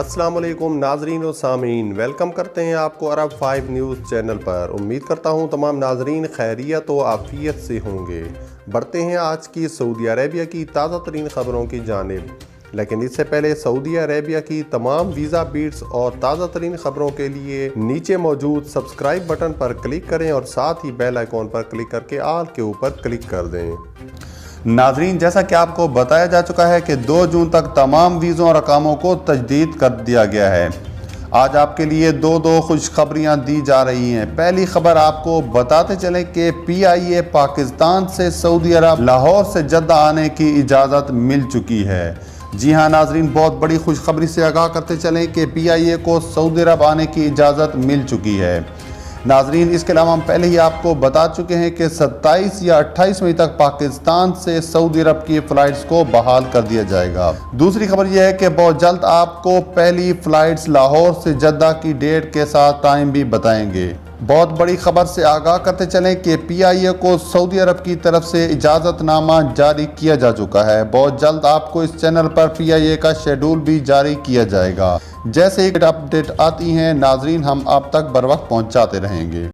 अस्सलाम वालेकुम नाजरीन और सामीन, वेलकम करते हैं आपको अरब 5 न्यूज़ चैनल पर। उम्मीद करता हूं तमाम नाजरीन खैरियत व आफियत से होंगे। बढ़ते हैं आज की सऊदी अरेबिया की ताज़ा तरीन खबरों की जानिब, लेकिन इससे पहले सऊदी अरेबिया की तमाम वीज़ा बीट्स और ताज़ा तरीन खबरों के लिए नीचे मौजूद सब्सक्राइब बटन पर क्लिक करें और साथ ही बेल आइकॉन पर क्लिक करके आल के ऊपर क्लिक कर दें। नाजरीन, जैसा कि आपको बताया जा चुका है कि 2 जून तक तमाम वीज़ों और अकामों को तजदीद कर दिया गया है। आज आपके लिए दो खुशखबरियां दी जा रही हैं। पहली खबर आपको बताते चलें कि PIA पाकिस्तान से सऊदी अरब लाहौर से जद्दा आने की इजाज़त मिल चुकी है। जी हाँ नाजरीन, बहुत बड़ी खुशखबरी से आगाह करते चलें कि PIA को सऊदी अरब आने की इजाज़त मिल चुकी है। नाजरीन, इसके अलावा हम पहले ही आपको बता चुके हैं कि 27 या 28 मई तक पाकिस्तान से सऊदी अरब की फ़्लाइट्स को बहाल कर दिया जाएगा। दूसरी खबर यह है कि बहुत जल्द आपको पहली फ़्लाइट्स लाहौर से जद्दा की डेट के साथ टाइम भी बताएंगे। बहुत बड़ी खबर से आगाह करते चलें कि PIA को सऊदी अरब की तरफ से इजाज़तनामा जारी किया जा चुका है। बहुत जल्द आपको इस चैनल पर PIA का शेड्यूल भी जारी किया जाएगा। जैसे ही अपडेट आती हैं नाजरीन, हम आप तक बर वक्त पहुँचाते रहेंगे।